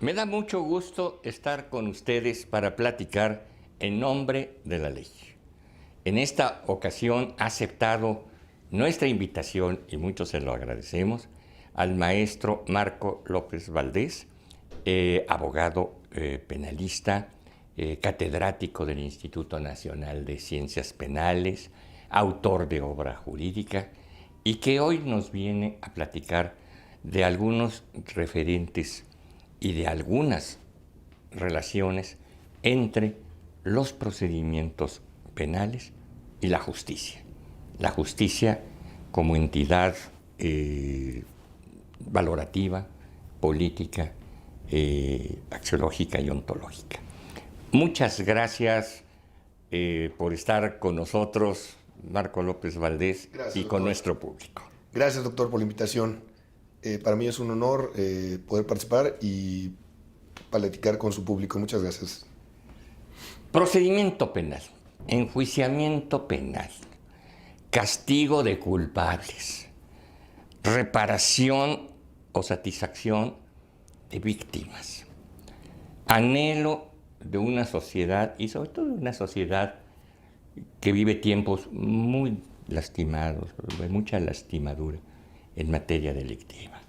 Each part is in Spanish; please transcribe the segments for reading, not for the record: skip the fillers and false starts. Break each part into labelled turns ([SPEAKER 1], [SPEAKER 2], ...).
[SPEAKER 1] Me da mucho gusto estar con ustedes para platicar en nombre de la ley. En esta ocasión ha aceptado nuestra invitación, y mucho se lo agradecemos, al maestro Marco López Valdés, abogado penalista, catedrático del Instituto Nacional de Ciencias Penales, autor de obra jurídica, y que hoy nos viene a platicar de algunos referentes y de algunas relaciones entre los procedimientos penales y la justicia. La justicia como entidad valorativa, política, axiológica y ontológica. Muchas gracias por estar con nosotros, Marco López Valdés,
[SPEAKER 2] Gracias,
[SPEAKER 1] y con
[SPEAKER 2] doctor.
[SPEAKER 1] nuestro público.
[SPEAKER 2] Gracias, doctor, por la invitación. Para mí es un honor poder participar y platicar con su público. Muchas gracias.
[SPEAKER 1] Procedimiento penal, enjuiciamiento penal, castigo de culpables, reparación o satisfacción de víctimas, anhelo de una sociedad, y sobre todo de una sociedad que vive tiempos muy lastimados, de mucha lastimadura en materia delictiva,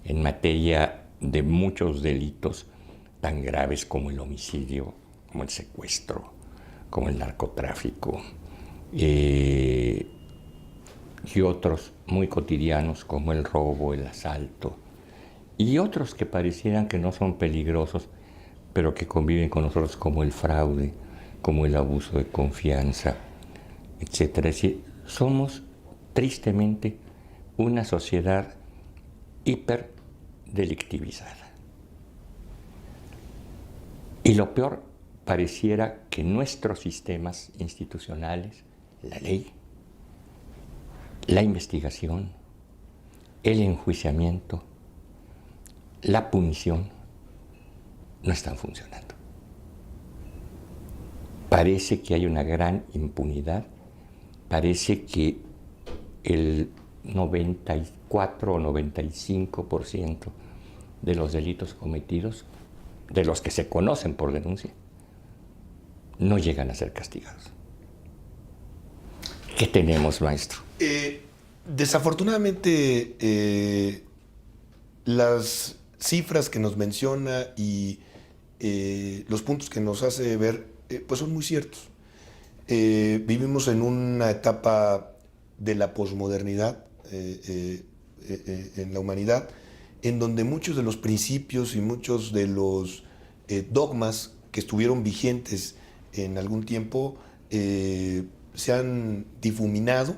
[SPEAKER 1] en materia de muchos delitos tan graves como el homicidio, como el secuestro, como el narcotráfico, y otros muy cotidianos como el robo, el asalto, y otros que parecieran que no son peligrosos, pero que conviven con nosotros, como el fraude, como el abuso de confianza, etc. Es decir, somos tristemente una sociedad hiperdelictivizada. Y lo peor, pareciera que nuestros sistemas institucionales, la ley, la investigación, el enjuiciamiento, la punición, no están funcionando. Parece que hay una gran impunidad, parece que el 94 o 95% de los delitos cometidos, de los que se conocen por denuncia, no llegan a ser castigados. ¿Qué tenemos, maestro?
[SPEAKER 2] Desafortunadamente, las cifras que nos menciona y los puntos que nos hace ver, pues son muy ciertos. Vivimos en una etapa de la posmodernidad en la humanidad, en donde muchos de los principios y muchos de los dogmas que estuvieron vigentes en algún tiempo se han difuminado,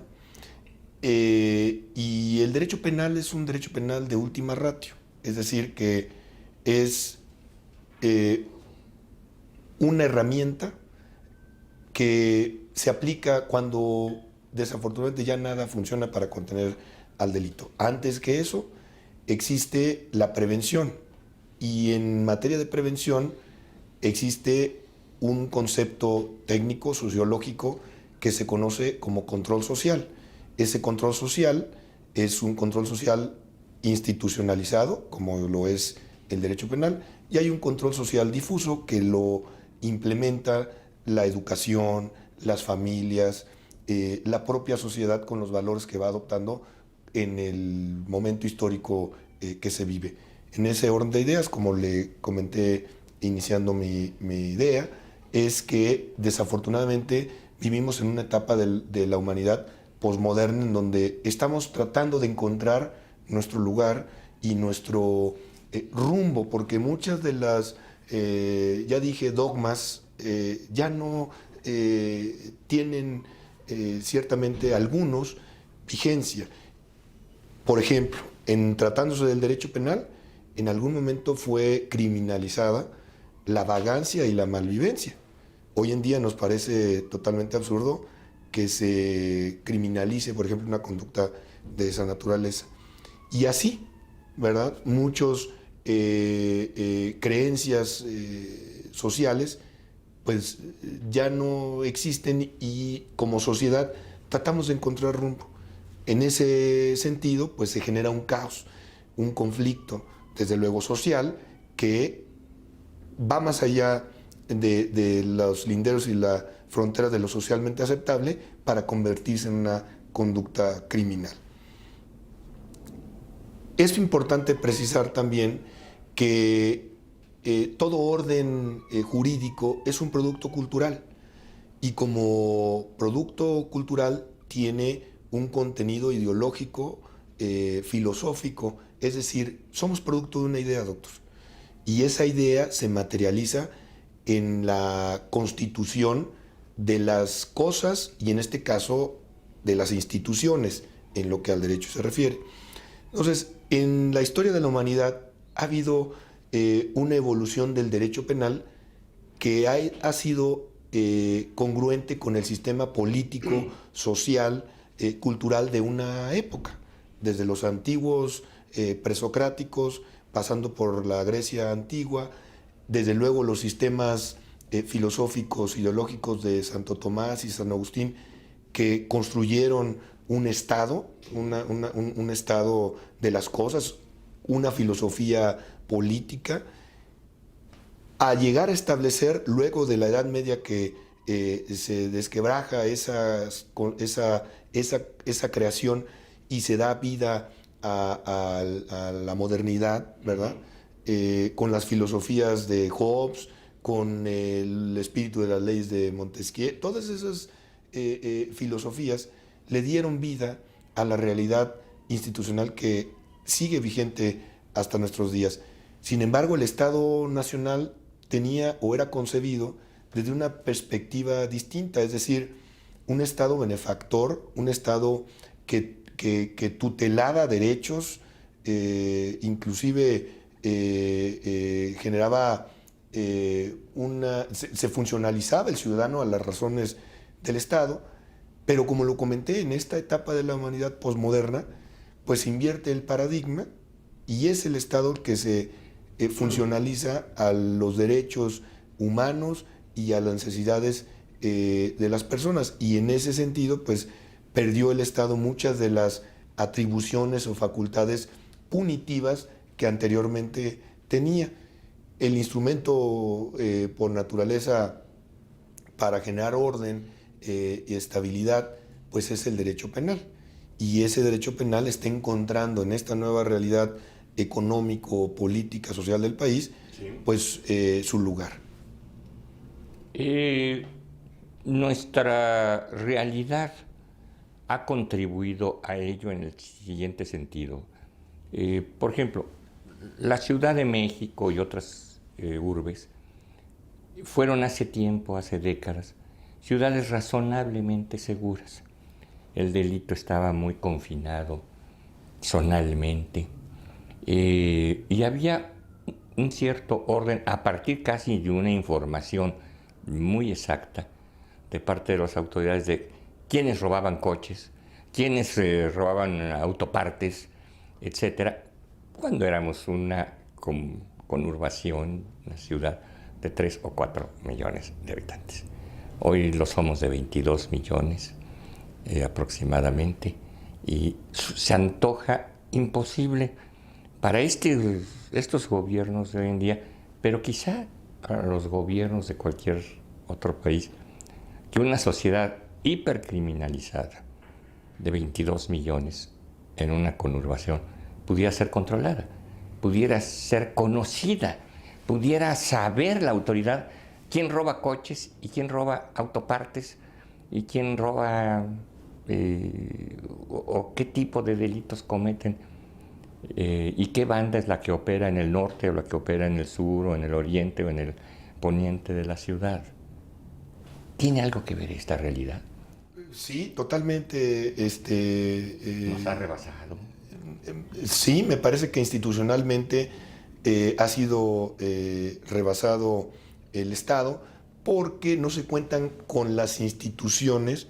[SPEAKER 2] y el derecho penal es un derecho penal de última ratio, es decir, que es una herramienta que se aplica cuando desafortunadamente ya nada funciona para contener al delito. Antes que eso, existe la prevención, y en materia de prevención existe un concepto técnico, sociológico, que se conoce como control social. Ese control social es un control social institucionalizado, como lo es el derecho penal, y hay un control social difuso que lo implementa la educación, las familias, la propia sociedad con los valores que va adoptando en el momento histórico que se vive. En ese orden de ideas, como le comenté iniciando mi idea, es que desafortunadamente vivimos en una etapa de la humanidad posmoderna en donde estamos tratando de encontrar nuestro lugar y nuestro rumbo, porque muchas de las, ya dije, dogmas ya no tienen ciertamente algunos vigencia. Por ejemplo, en tratándose del derecho penal, en algún momento fue criminalizada la vagancia y la malvivencia. Hoy en día nos parece totalmente absurdo que se criminalice, por ejemplo, una conducta de esa naturaleza. Y así, ¿verdad? Muchos creencias sociales pues ya no existen, y como sociedad tratamos de encontrar rumbo. En ese sentido, pues se genera un caos, un conflicto, desde luego social, que va más allá de los linderos y la frontera de lo socialmente aceptable para convertirse en una conducta criminal. Es importante precisar también que todo orden jurídico es un producto cultural y como producto cultural tiene un contenido ideológico, filosófico, es decir, somos producto de una idea, doctor. Y esa idea se materializa en la constitución de las cosas y en este caso de las instituciones en lo que al derecho se refiere. Entonces, en la historia de la humanidad ha habido una evolución del derecho penal que ha sido congruente con el sistema político, social, cultural de una época, desde los antiguos presocráticos, pasando por la Grecia antigua, desde luego los sistemas filosóficos, ideológicos de Santo Tomás y San Agustín, que construyeron un estado, un estado de las cosas, una filosofía política, a llegar a establecer, luego de la Edad Media que se desquebraja esa creación y se da vida a la modernidad, ¿verdad? Con las filosofías de Hobbes, con el espíritu de las leyes de Montesquieu, todas esas filosofías le dieron vida a la realidad institucional que sigue vigente hasta nuestros días. Sin embargo, el Estado Nacional tenía o era concebido desde una perspectiva distinta, es decir, un Estado benefactor, un Estado que tutelaba derechos, inclusive generaba se funcionalizaba el ciudadano a las razones del Estado, pero como lo comenté, en esta etapa de la humanidad posmoderna, pues invierte el paradigma y es el Estado el que se funcionaliza a los derechos humanos y a las necesidades de las personas. Y en ese sentido, pues perdió el Estado muchas de las atribuciones o facultades punitivas que anteriormente tenía. El instrumento por naturaleza para generar orden y estabilidad, pues es el derecho penal. Y ese derecho penal está encontrando en esta nueva realidad económico, política, social del país, sí, pues su lugar.
[SPEAKER 1] Nuestra realidad ha contribuido a ello en el siguiente sentido. Por ejemplo, la Ciudad de México y otras urbes fueron hace tiempo, hace décadas, ciudades razonablemente seguras. El delito estaba muy confinado zonalmente y había un cierto orden a partir casi de una información muy exacta de parte de las autoridades de quiénes robaban coches, quiénes robaban autopartes, etcétera, cuando éramos una conurbación, una ciudad de 3 o 4 millones de habitantes. Hoy lo somos de 22 millones aproximadamente, y se antoja imposible para estos gobiernos de hoy en día, pero quizá para los gobiernos de cualquier otro país, que una sociedad hipercriminalizada de 22 millones en una conurbación pudiera ser controlada, pudiera ser conocida, pudiera saber la autoridad quién roba coches y quién roba autopartes y quién roba o qué tipo de delitos cometen y qué banda es la que opera en el norte o la que opera en el sur o en el oriente o en el poniente de la ciudad. ¿Tiene algo que ver esta realidad?
[SPEAKER 2] Sí, totalmente.
[SPEAKER 1] ¿Nos ha rebasado?
[SPEAKER 2] Sí, me parece que institucionalmente ha sido rebasado el Estado porque no se cuentan con las instituciones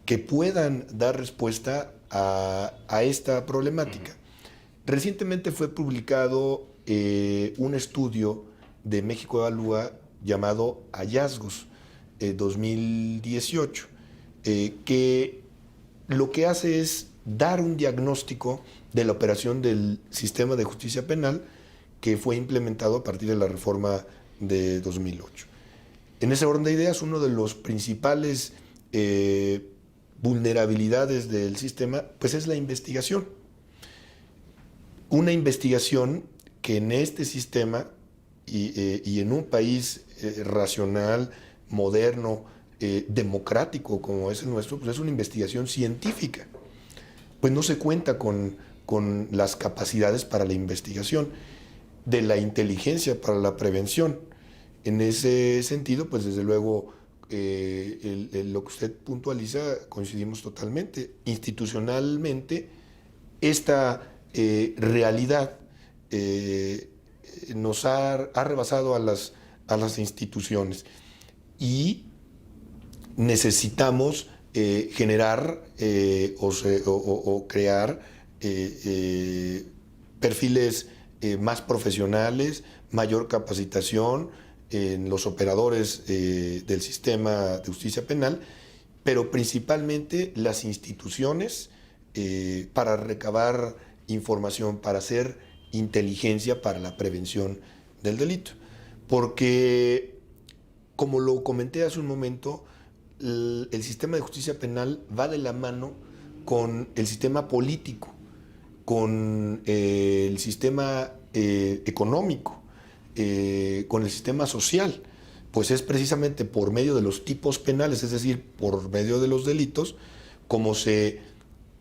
[SPEAKER 2] que puedan dar respuesta a esta problemática. Recientemente fue publicado un estudio de México Evalúa llamado Hallazgos 2018, que lo que hace es dar un diagnóstico de la operación del sistema de justicia penal que fue implementado a partir de la reforma de 2008. En ese orden de ideas, uno de los principales vulnerabilidades del sistema, pues es la investigación. Una investigación que en este sistema y en un país racional, moderno, democrático como es el nuestro, pues es una investigación científica. Pues no se cuenta con las capacidades para la investigación, de la inteligencia para la prevención. En ese sentido, pues desde luego, lo que usted puntualiza, coincidimos totalmente. Institucionalmente, esta realidad nos ha rebasado a las instituciones y necesitamos generar o crear perfiles más profesionales, mayor capacitación en los operadores del sistema de justicia penal, pero principalmente las instituciones para recabar información, para hacer inteligencia para la prevención del delito. Porque, como lo comenté hace un momento, el sistema de justicia penal va de la mano con el sistema político, con el sistema económico, con el sistema social, pues es precisamente por medio de los tipos penales, es decir, por medio de los delitos, como se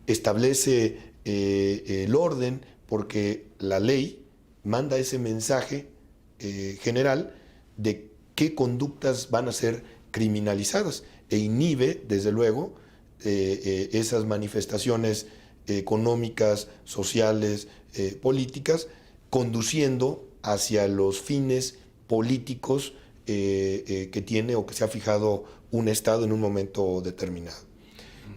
[SPEAKER 2] establece el orden, porque la ley manda ese mensaje general de qué conductas van a ser criminalizadas e inhibe, desde luego, esas manifestaciones económicas, sociales, políticas, conduciendo hacia los fines políticos que tiene o que se ha fijado un Estado en un momento determinado.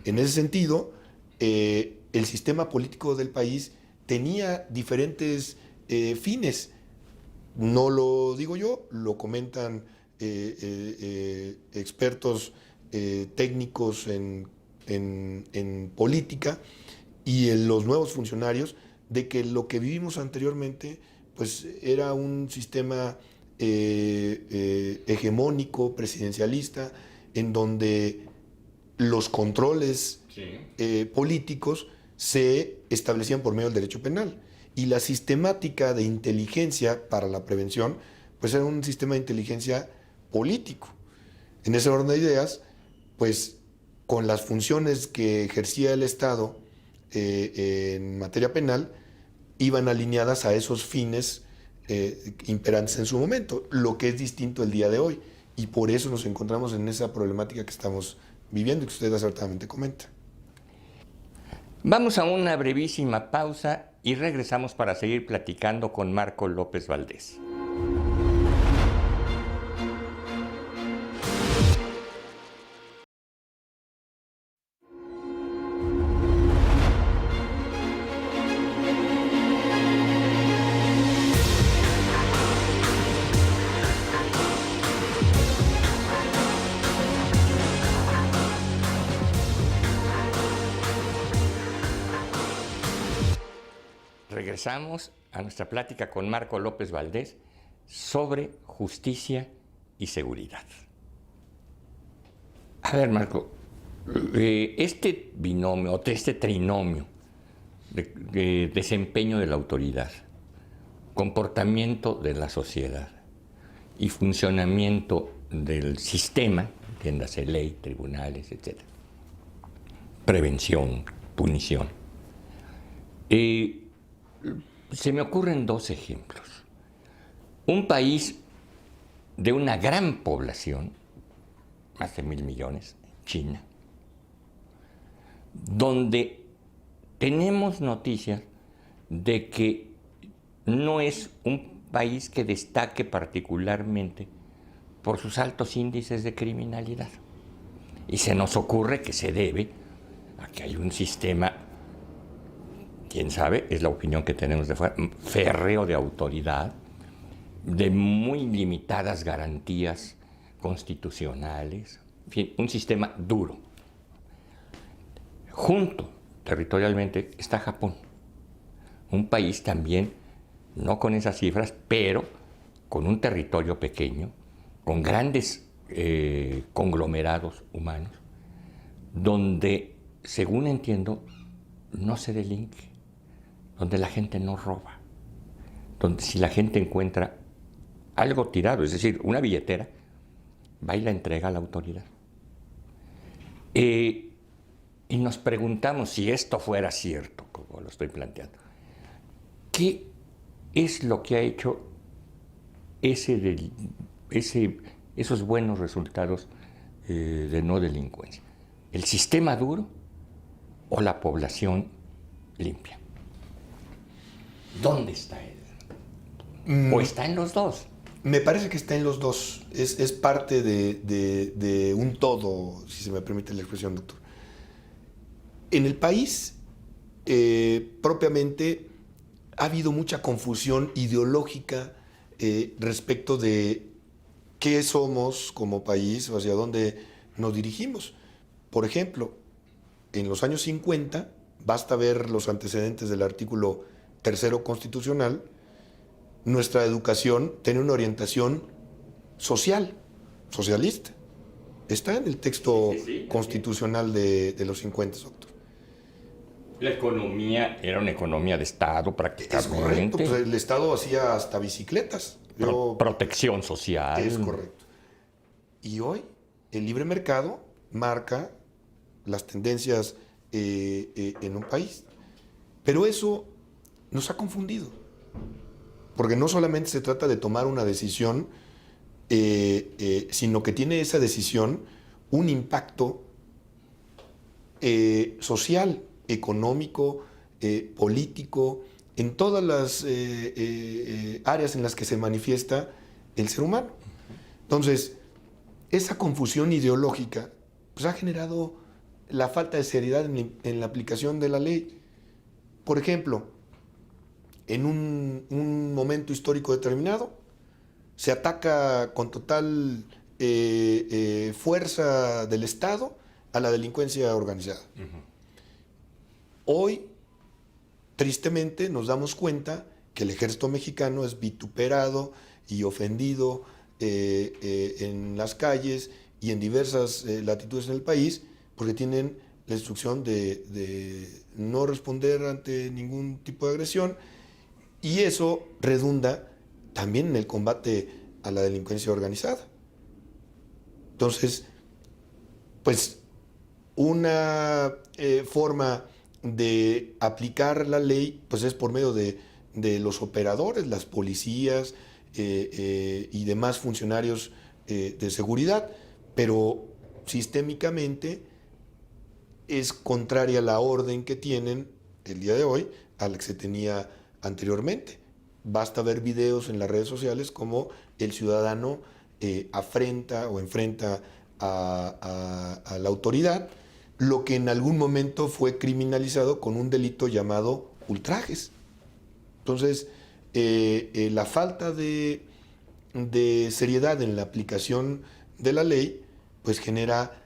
[SPEAKER 2] En ese sentido, el sistema político del país tenía diferentes fines. No lo digo yo, lo comentan expertos técnicos en política y en los nuevos funcionarios, de que lo que vivimos anteriormente pues era un sistema hegemónico, presidencialista, en donde los controles políticos se establecían por medio del derecho penal. Y la sistemática de inteligencia para la prevención, pues era un sistema de inteligencia político. En ese orden de ideas, pues con las funciones que ejercía el Estado en materia penal, iban alineadas a esos fines imperantes en su momento, lo que es distinto el día de hoy. Y por eso nos encontramos en esa problemática que estamos viviendo y que usted acertadamente comenta.
[SPEAKER 1] Vamos a una brevísima pausa y regresamos para seguir platicando con Marco López Valdés. Regresamos a nuestra plática con Marco López Valdés sobre justicia y seguridad. A ver, Marco, este binomio, este trinomio de desempeño de la autoridad, comportamiento de la sociedad y funcionamiento del sistema, entiéndase ley, tribunales, etc., prevención, punición, se me ocurren dos ejemplos. Un país de una gran población, más de 1.000 millones, China, donde tenemos noticias de que no es un país que destaque particularmente por sus altos índices de criminalidad. Y se nos ocurre que se debe a que hay un sistema, quién sabe, es la opinión que tenemos de fuera, férreo de autoridad, de muy limitadas garantías constitucionales, en fin, un sistema duro. Junto territorialmente está Japón, un país también, no con esas cifras, pero con un territorio pequeño, con grandes conglomerados humanos, donde, según entiendo, no se delinque, donde la gente no roba, donde si la gente encuentra algo tirado, es decir, una billetera, va y la entrega a la autoridad. Y nos preguntamos si esto fuera cierto, como lo estoy planteando. ¿Qué es lo que ha hecho esos buenos resultados de no delincuencia? ¿El sistema duro o la población limpia? ¿Dónde está él? ¿O está en los dos?
[SPEAKER 2] Me parece que está en los dos. Es parte de un todo, si se me permite la expresión, doctor. En el país, propiamente, ha habido mucha confusión ideológica respecto de qué somos como país o hacia dónde nos dirigimos. Por ejemplo, en los años 50, basta ver los antecedentes del artículo 3º constitucional, nuestra educación tiene una orientación social, socialista. Está en el texto constitucional de los 50, doctor.
[SPEAKER 1] La economía era una economía de Estado prácticamente.
[SPEAKER 2] Es correcto, pues el Estado hacía hasta bicicletas.
[SPEAKER 1] Protección social.
[SPEAKER 2] Es correcto. Y hoy el libre mercado marca las tendencias en un país. Pero eso nos ha confundido. Porque no solamente se trata de tomar una decisión, sino que tiene esa decisión un impacto social, económico, político, en todas las áreas en las que se manifiesta el ser humano. Entonces, esa confusión ideológica pues, ha generado la falta de seriedad en la aplicación de la ley. Por ejemplo, en un momento histórico determinado, se ataca con total fuerza del Estado a la delincuencia organizada. Hoy, tristemente, nos damos cuenta que el ejército mexicano es vituperado y ofendido en las calles y en diversas latitudes en el país porque tienen la instrucción de no responder ante ningún tipo de agresión, y eso redunda también en el combate a la delincuencia organizada. Entonces, pues una forma de aplicar la ley pues es por medio de los operadores, las policías y demás funcionarios de seguridad, pero sistémicamente es contraria a la orden que tienen el día de hoy a la que se tenía anteriormente. Basta ver videos en las redes sociales como el ciudadano afrenta o enfrenta a la autoridad, lo que en algún momento fue criminalizado con un delito llamado ultrajes. Entonces, la falta de seriedad en la aplicación de la ley, pues genera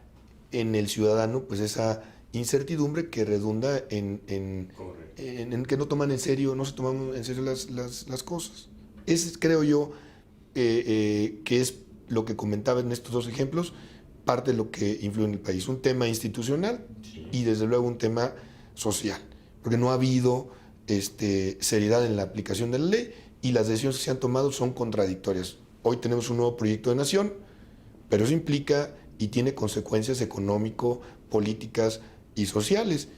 [SPEAKER 2] en el ciudadano pues esa incertidumbre que redunda en que no toman en serio, no se toman en serio las cosas. Ese creo yo que es lo que comentaba en estos dos ejemplos, parte de lo que influye en el país. Un tema institucional y desde luego un tema social, porque no ha habido seriedad en la aplicación de la ley y las decisiones que se han tomado son contradictorias. Hoy tenemos un nuevo proyecto de nación, pero eso implica y tiene consecuencias económico, políticas y sociales.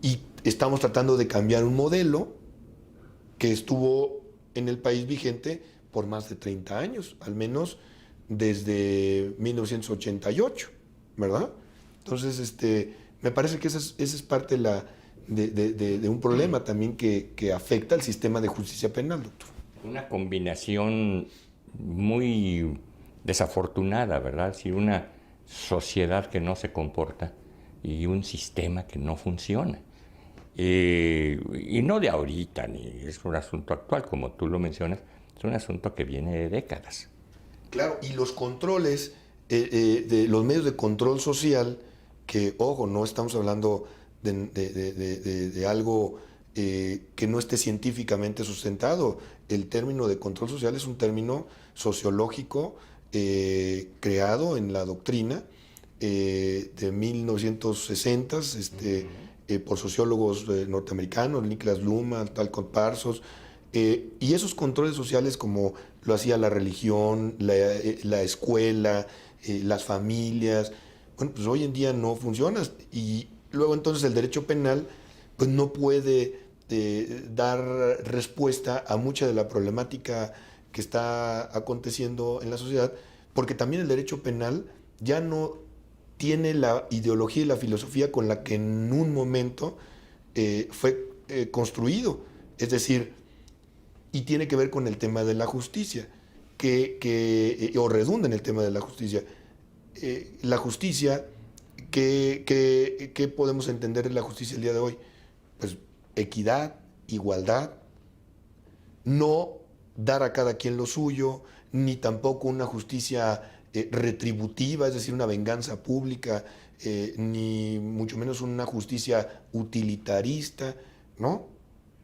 [SPEAKER 2] Y estamos tratando de cambiar un modelo que estuvo en el país vigente por más de 30 años, al menos desde 1988, ¿verdad? Entonces, me parece que esa es parte de un problema también que afecta al sistema de justicia penal, doctor.
[SPEAKER 1] Una combinación muy desafortunada, ¿verdad? Si una sociedad que no se comporta y un sistema que no funciona. Y no de ahorita, ni es un asunto actual, como tú lo mencionas, es un asunto que viene de décadas.
[SPEAKER 2] Claro, y los controles, de los medios de control social, que, ojo, no estamos hablando de algo que no esté científicamente sustentado. El término de control social es un término sociológico creado en la doctrina de 1960 por sociólogos norteamericanos, Niklas Luhmann, Talcott Parsons, y esos controles sociales, como lo hacía la religión, la escuela, las familias, bueno, pues hoy en día no funciona. Y luego entonces el derecho penal pues no puede dar respuesta a mucha de la problemática que está aconteciendo en la sociedad, porque también el derecho penal ya no tiene la ideología y la filosofía con la que en un momento fue construido. Es decir, y tiene que ver con el tema de la justicia, o redunda en el tema de la justicia. La justicia, ¿qué podemos entender de la justicia el día de hoy? Pues equidad, igualdad, no dar a cada quien lo suyo, ni tampoco una justicia retributiva, es decir, una venganza pública, ni mucho menos una justicia utilitarista, ¿no?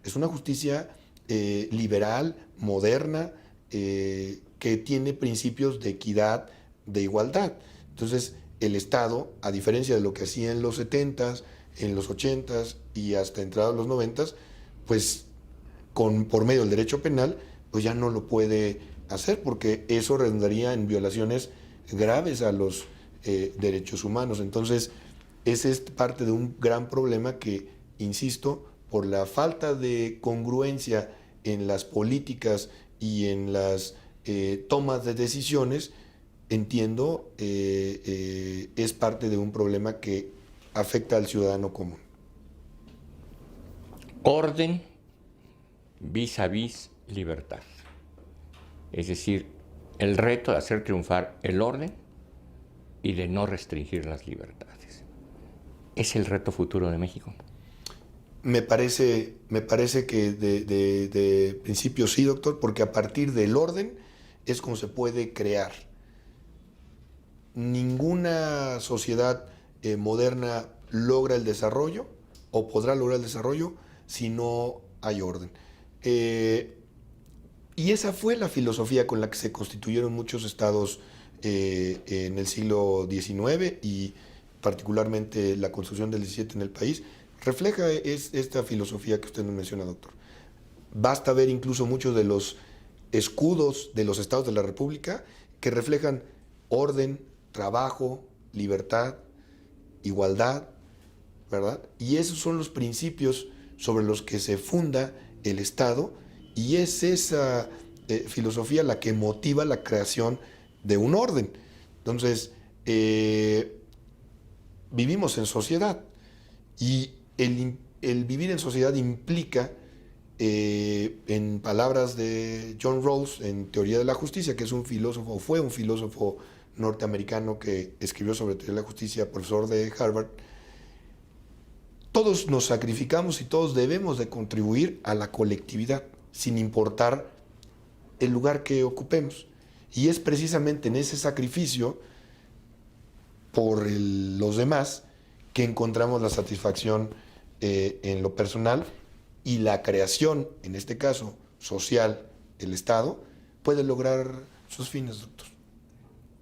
[SPEAKER 2] Es una justicia liberal, moderna, que tiene principios de equidad, de igualdad. Entonces, el Estado, a diferencia de lo que hacía en los 70s, en los 80s y hasta entrados los 90s, pues por medio del derecho penal, pues ya no lo puede hacer, porque eso redundaría en violaciones graves a los derechos humanos. Entonces, ese es parte de un gran problema que, insisto, por la falta de congruencia en las políticas y en las tomas de decisiones, entiendo, es parte de un problema que afecta al ciudadano común.
[SPEAKER 1] Orden vis a vis libertad. Es decir, el reto de hacer triunfar el orden y de no restringir las libertades. ¿Es el reto futuro de México?
[SPEAKER 2] Me parece que de principio sí, doctor, porque a partir del orden es como se puede crear. Ninguna sociedad moderna logra el desarrollo o podrá lograr el desarrollo si no hay orden. Y esa fue la filosofía con la que se constituyeron muchos estados en el siglo XIX, y particularmente la Constitución del XVII en el país. Refleja esta filosofía que usted nos menciona, doctor. Basta ver incluso muchos de los escudos de los estados de la República que reflejan orden, trabajo, libertad, igualdad, ¿verdad? Y esos son los principios sobre los que se funda el Estado, y es esa filosofía la que motiva la creación de un orden. Entonces, vivimos en sociedad, y el vivir en sociedad implica, en palabras de John Rawls, en Teoría de la Justicia, que es un filósofo, fue un filósofo norteamericano que escribió sobre teoría de la justicia, profesor de Harvard, todos nos sacrificamos y todos debemos de contribuir a la colectividad, sin importar el lugar que ocupemos. Y es precisamente en ese sacrificio por los demás que encontramos la satisfacción en lo personal, y la creación, en este caso social, el Estado, puede lograr sus fines, doctor.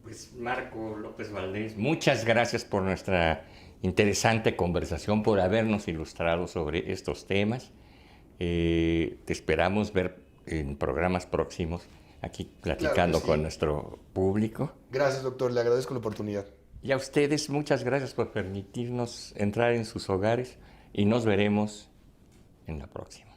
[SPEAKER 1] Pues Marco López Valdés, muchas gracias por nuestra interesante conversación, por habernos ilustrado sobre estos temas. Te esperamos ver en programas próximos aquí platicando con nuestro público.
[SPEAKER 2] Gracias, doctor, le agradezco la oportunidad.
[SPEAKER 1] Y a ustedes, muchas gracias por permitirnos entrar en sus hogares, y nos veremos en la próxima.